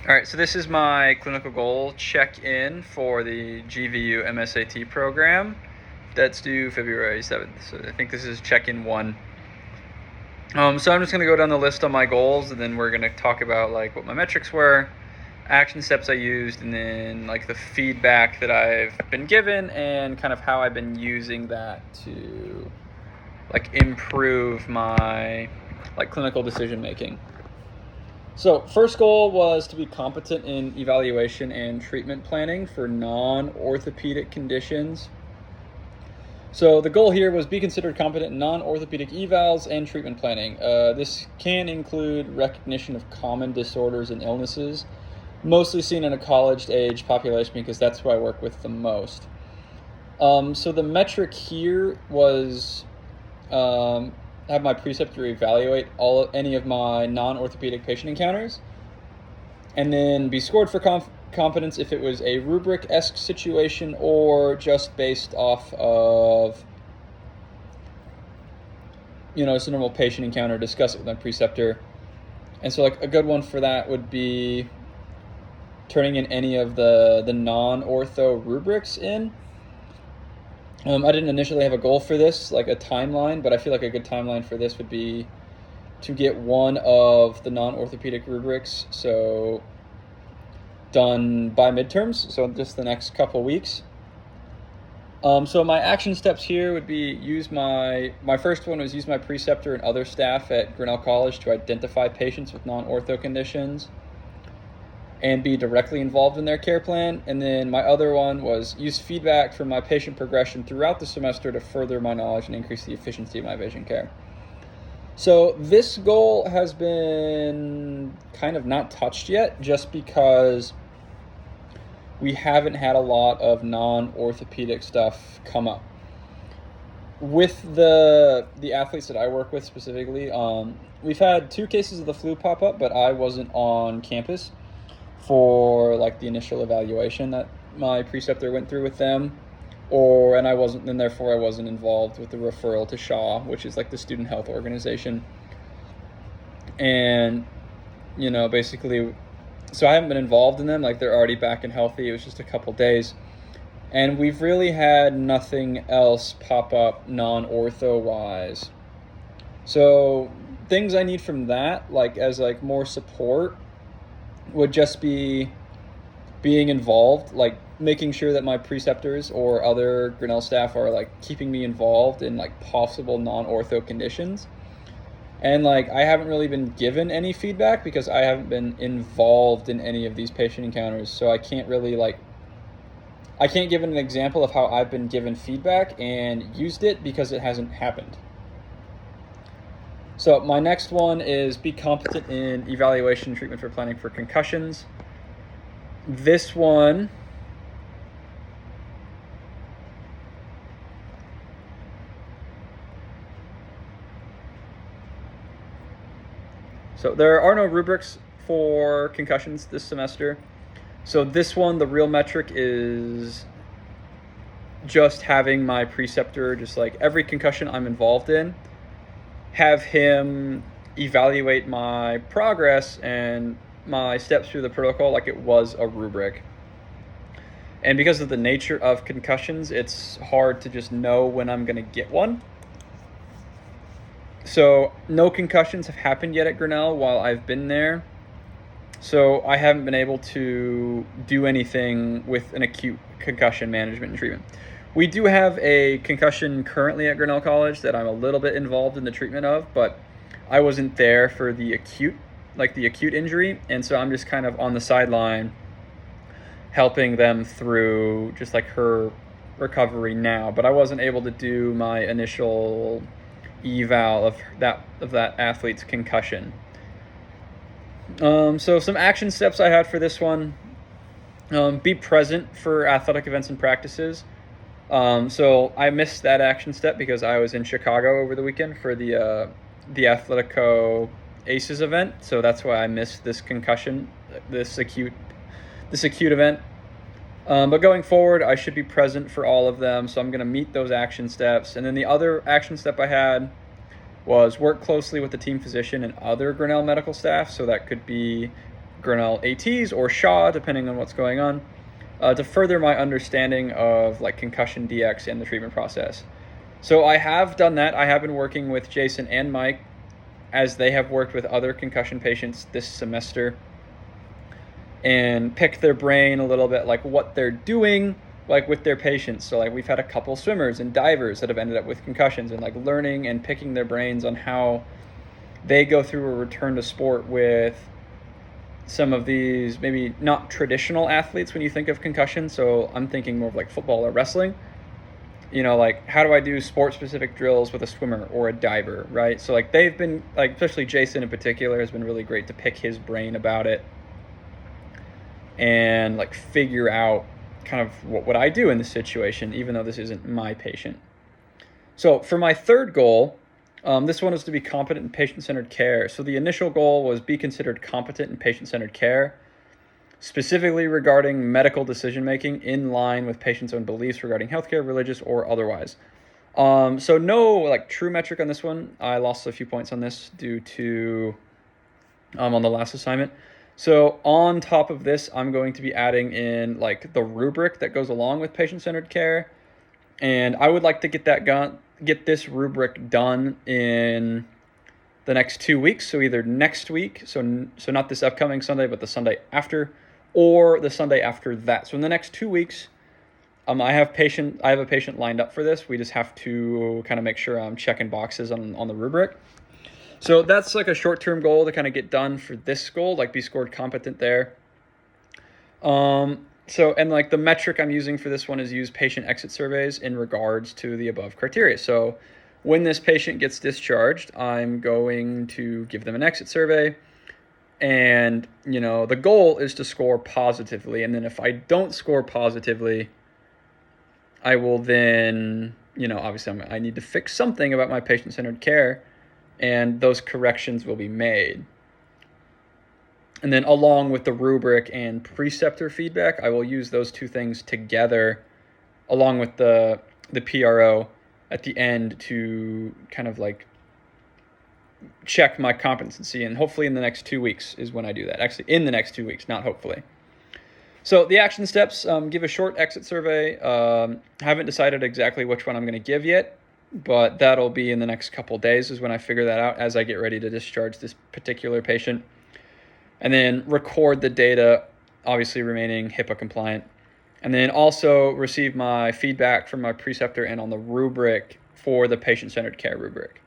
All right, so this is my clinical goal check-in for the GVU MSAT program. That's due February 7th. So I think this is check-in 1. So I'm just going to go down the list on my goals, and then we're going to talk about like what my metrics were, action steps I used, and then like the feedback that I've been given and kind of how I've been using that to like improve my like clinical decision making. So first goal was to be competent in evaluation and treatment planning for non-orthopedic conditions. So the goal here was be considered competent in non-orthopedic evals and treatment planning. This can include recognition of common disorders and illnesses, mostly seen in a college-age population because that's who I work with the most. So the metric here was have my preceptor evaluate any of my non-orthopedic patient encounters, and then be scored for competence if it was a rubric-esque situation or just based off of, it's a normal patient encounter, discuss it with my preceptor. And so like a good one for that would be turning in any of the non-ortho rubrics in. I didn't initially have a goal for this, like a timeline, but I feel like a good timeline for this would be to get one of the non-orthopedic rubrics, so done by midterms, so just the next couple weeks. So my action steps here would be my first one was use my preceptor and other staff at Grinnell College to identify patients with non-ortho conditions and be directly involved in their care plan. And then my other one was use feedback from my patient progression throughout the semester to further my knowledge and increase the efficiency of my vision care. So this goal has been kind of not touched yet just because we haven't had a lot of non-orthopedic stuff come up. With the athletes that I work with specifically, we've had 2 cases of the flu pop up, but I wasn't on campus for like the initial evaluation that my preceptor went through with them, and therefore I wasn't involved with the referral to Shaw, which is like the student health organization. And basically, so I haven't been involved in them. Like, they're already back and healthy. It was just a couple days, and we've really had nothing else pop up non-ortho wise. So things I need from that, like as like more support, would just be being involved, like making sure that my preceptors or other Grinnell staff are like keeping me involved in like possible non-ortho conditions. And like I haven't really been given any feedback because I haven't been involved in any of these patient encounters, so I can't really I can't give an example of how I've been given feedback and used it because it hasn't happened. So my next one is be competent in evaluation and treatment for planning for concussions. This one so there are no rubrics for concussions this semester. So this one, the real metric is just having my preceptor, just like every concussion I'm involved in, have him evaluate my progress and my steps through the protocol like it was a rubric. And because of the nature of concussions, it's hard to just know when I'm going to get one. So no concussions have happened yet at Grinnell while I've been there. So I haven't been able to do anything with an acute concussion management and treatment. We do have a concussion currently at Grinnell College that I'm a little bit involved in the treatment of, but I wasn't there for the acute injury, and so I'm just kind of on the sideline helping them through just like her recovery now. But I wasn't able to do my initial eval of that athlete's concussion. So some action steps I had for this one: be present for athletic events and practices. So I missed that action step because I was in Chicago over the weekend for the Athletico Aces event. So that's why I missed this acute event. But going forward, I should be present for all of them. So I'm going to meet those action steps. And then the other action step I had was work closely with the team physician and other Grinnell medical staff. So that could be Grinnell ATs or Shaw, depending on what's going on, to further my understanding of like concussion DX and the treatment process. So I have done that. I have been working with Jason and Mike as they have worked with other concussion patients this semester and pick their brain a little bit, like what they're doing like with their patients. So like we've had a couple swimmers and divers that have ended up with concussions, and like learning and picking their brains on how they go through a return to sport with some of these maybe not traditional athletes when you think of concussion. So I'm thinking more of like football or wrestling. You know, like how do I do sport specific drills with a swimmer or a diver, right? So like they've been like, especially Jason in particular has been really great to pick his brain about it and like figure out kind of what would I do in this situation, even though this isn't my patient. So for my third goal, this one is to be competent in patient-centered care. So the initial goal was be considered competent in patient-centered care, specifically regarding medical decision-making in line with patients' own beliefs regarding healthcare, religious or otherwise. So no like true metric on this one. I lost a few points on this due to on the last assignment. So on top of this, I'm going to be adding in like the rubric that goes along with patient-centered care. And I would like to get this rubric done in the next 2 weeks. So either next week, so not this upcoming Sunday, but the Sunday after, or the Sunday after that. So in the next 2 weeks, I have a patient lined up for this. We just have to kind of make sure I'm checking boxes on the rubric. So that's like a short-term goal to kind of get done for this goal, like be scored competent there. So, and like the metric I'm using for this one is use patient exit surveys in regards to the above criteria. So when this patient gets discharged, I'm going to give them an exit survey, and, you know, the goal is to score positively. And then if I don't score positively, I will then, you know, obviously I need to fix something about my patient-centered care, and those corrections will be made. And then along with the rubric and preceptor feedback, I will use those two things together along with the PRO at the end to kind of like check my competency. And hopefully in the next 2 weeks is when I do that. Actually, in the next 2 weeks, not hopefully. So the action steps, give a short exit survey. Haven't decided exactly which one I'm going to give yet, but that'll be in the next couple days is when I figure that out as I get ready to discharge this particular patient. And then record the data, obviously remaining HIPAA compliant. And then also receive my feedback from my preceptor and on the rubric for the patient-centered care rubric.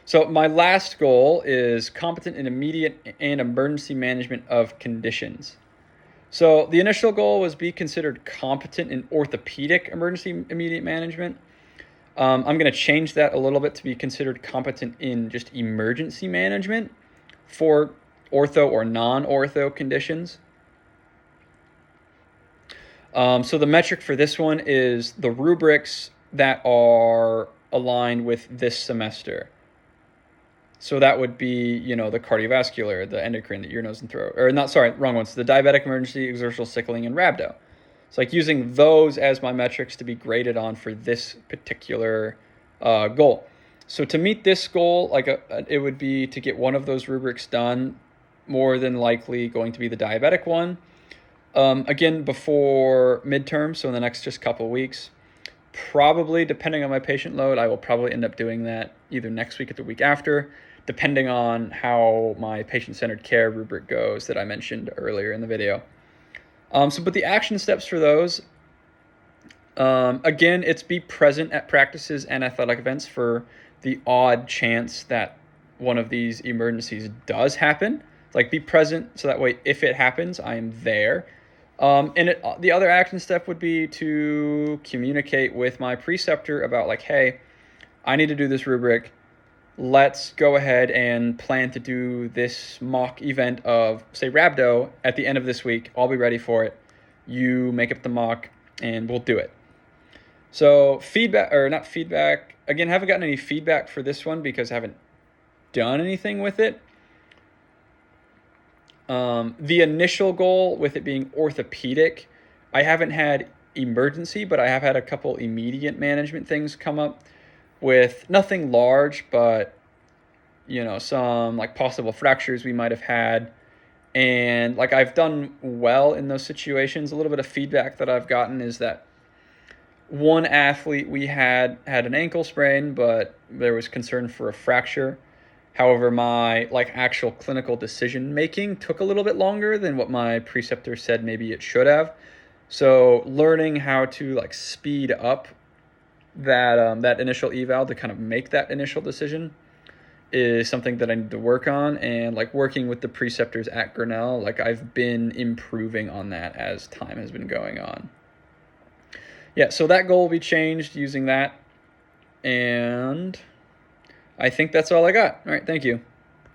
So my last goal is competent in immediate and emergency management of conditions. So the initial goal was be considered competent in orthopedic emergency immediate management. I'm going to change that a little bit to be considered competent in just emergency management for ortho or non-ortho conditions. So the metric for this one is the rubrics that are aligned with this semester. So that would be, you know, the cardiovascular, the endocrine, the ear, nose, and throat. Or not, sorry, wrong ones. The diabetic emergency, exertional sickling, and rhabdo. It's like using those as my metrics to be graded on for this particular goal. So to meet this goal, like it would be to get one of those rubrics done, more than likely going to be the diabetic one. Again, before midterm, so in the next just couple of weeks. Probably, depending on my patient load, I will probably end up doing that either next week or the week after, depending on how my patient-centered care rubric goes that I mentioned earlier in the video. But the action steps for those, again, it's be present at practices and athletic events for the odd chance that one of these emergencies does happen. Like be present so that way if it happens, I am there. The other action step would be to communicate with my preceptor about like, hey, I need to do this rubric. Let's go ahead and plan to do this mock event of, say, rhabdo at the end of this week. I'll be ready for it. You make up the mock and we'll do it. So again, haven't gotten any feedback for this one because I haven't done anything with it. The initial goal with it being orthopedic, I haven't had emergency, but I have had a couple immediate management things come up with nothing large, but, you know, some like possible fractures we might have had And like I've done well in those situations. A little bit of feedback that I've gotten is that one athlete we had an ankle sprain, but there was concern for a fracture. However, my like actual clinical decision making took a little bit longer than what my preceptor said maybe it should have. So learning how to like speed up that initial eval to kind of make that initial decision is something that I need to work on. And like working with the preceptors at Grinnell, like I've been improving on that as time has been going on. Yeah, so that goal will be changed using that. And I think that's all I got. All right, thank you.